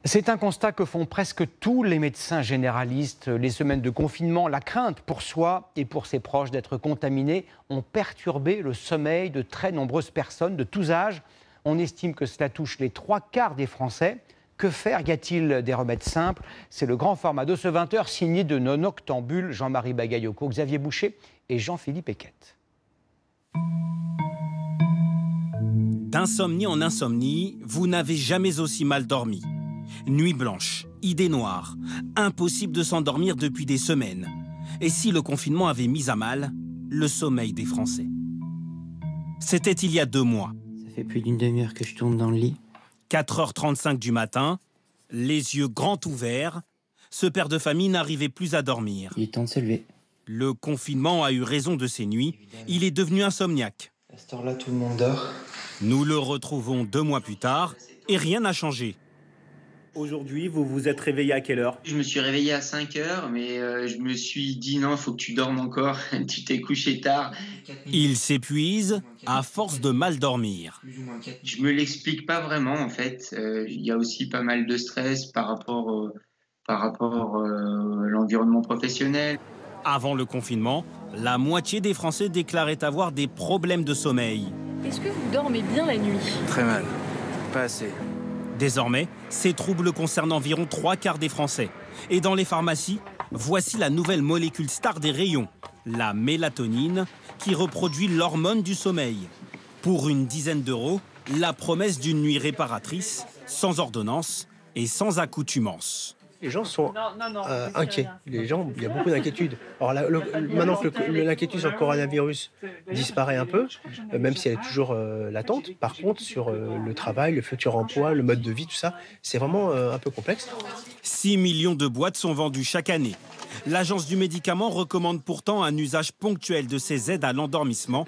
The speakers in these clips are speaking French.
C'est un constat que font presque tous les médecins généralistes. Les semaines de confinement, la crainte pour soi et pour ses proches d'être contaminés ont perturbé le sommeil de très nombreuses personnes de tous âges. On estime que cela touche les 3/4 des Français. Que faire? Y a-t-il des remèdes simples? C'est le grand format de ce 20h signé de nos noctambules Jean-Marie Bagayoko, Xavier Boucher et Jean-Philippe Eckett. D'insomnie en insomnie, vous n'avez jamais aussi mal dormi. Nuit blanche, idées noires, impossible de s'endormir depuis des semaines. Et si le confinement avait mis à mal le sommeil des Français? C'était il y a 2 mois. Ça fait plus d'une demi-heure que je tourne dans le lit. 4h35 du matin, les yeux grands ouverts, ce père de famille n'arrivait plus à dormir. Il est temps de se lever. Le confinement a eu raison de ses nuits. Il est devenu insomniaque. À cette heure-là, tout le monde dort. Nous le retrouvons 2 mois plus tard et rien n'a changé. Aujourd'hui, vous vous êtes réveillé à quelle heure? Je me suis réveillé à 5 heures, mais je me suis dit non, il faut que tu dormes encore. Tu t'es couché tard. Il s'épuise à force de mal dormir. Je me l'explique pas vraiment en fait. Il y a aussi pas mal de stress par rapport à l'environnement professionnel. Avant le confinement, la moitié des Français déclaraient avoir des problèmes de sommeil. Est-ce que vous dormez bien la nuit? Très mal, pas assez. Désormais, ces troubles concernent environ 3/4 des Français. Et dans les pharmacies, voici la nouvelle molécule star des rayons, la mélatonine, qui reproduit l'hormone du sommeil. Pour une dizaine d'euros, la promesse d'une nuit réparatrice, sans ordonnance et sans accoutumance. Les gens sont inquiets. Les gens, il y a beaucoup d'inquiétudes. Alors maintenant que l'inquiétude sur le coronavirus disparaît un peu, même si elle est toujours latente, par contre, sur le travail, le futur emploi, le mode de vie, tout ça, c'est vraiment un peu complexe. 6 millions de boîtes sont vendues chaque année. L'Agence du médicament recommande pourtant un usage ponctuel de ces aides à l'endormissement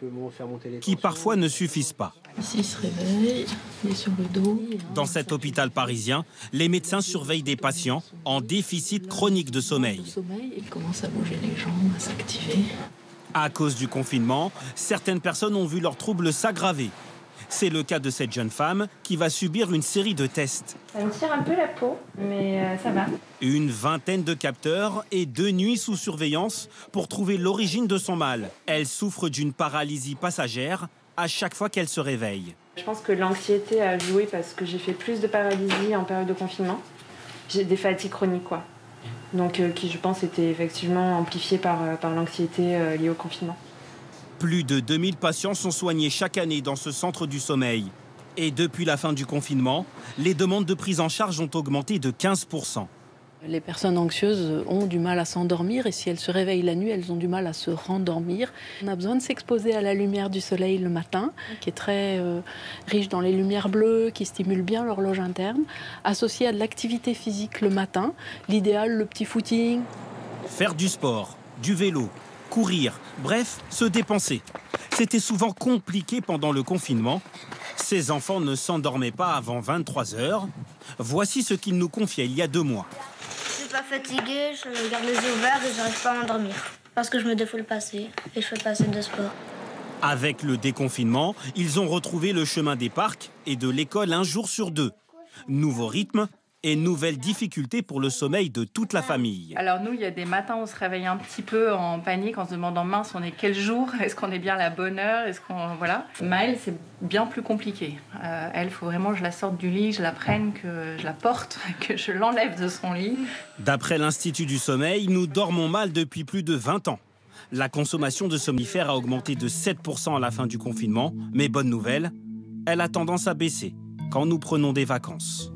qui parfois ne suffisent pas. Ici, il se réveille, il est sur le dos. Dans cet hôpital parisien, les médecins surveillent des patients en déficit chronique de sommeil. Il commence à bouger les jambes, à s'activer. À cause du confinement, certaines personnes ont vu leurs troubles s'aggraver. C'est le cas de cette jeune femme qui va subir une série de tests. Ça me tire un peu la peau, mais ça va. Une vingtaine de capteurs et 2 nuits sous surveillance pour trouver l'origine de son mal. Elle souffre d'une paralysie passagère à chaque fois qu'elle se réveille. Je pense que l'anxiété a joué parce que j'ai fait plus de paralysie en période de confinement. J'ai des fatigues chroniques, quoi. Donc qui, je pense, étaient effectivement amplifiées par l'anxiété liée au confinement. Plus de 2000 patients sont soignés chaque année dans ce centre du sommeil. Et depuis la fin du confinement, les demandes de prise en charge ont augmenté de 15%. Les personnes anxieuses ont du mal à s'endormir et si elles se réveillent la nuit, elles ont du mal à se rendormir. On a besoin de s'exposer à la lumière du soleil le matin, qui est très riche dans les lumières bleues, qui stimule bien l'horloge interne, associé à de l'activité physique le matin. L'idéal, le petit footing. Faire du sport, du vélo, courir, bref, se dépenser. C'était souvent compliqué pendant le confinement. Ces enfants ne s'endormaient pas avant 23 h. Voici ce qu'ils nous confiaient il y a 2 mois. Je suis pas fatiguée, je garde les yeux ouverts et j'arrive pas à m'endormir. Parce que je me défoule pas assez et je fais pas assez de sport. Avec le déconfinement, ils ont retrouvé le chemin des parcs et de l'école 1 jour sur 2. Nouveau rythme et nouvelles difficultés pour le sommeil de toute la famille. Alors nous, il y a des matins où on se réveille un petit peu en panique en se demandant mince, on est quel jour? Est-ce qu'on est bien à la bonne heure? Est-ce qu'on voilà. Maëlle, c'est bien plus compliqué. Elle, faut vraiment que je la sorte du lit, je la prenne, que je la porte, que je l'enlève de son lit. D'après l'Institut du sommeil, nous dormons mal depuis plus de 20 ans. La consommation de somnifères a augmenté de 7% à la fin du confinement, mais bonne nouvelle, elle a tendance à baisser quand nous prenons des vacances.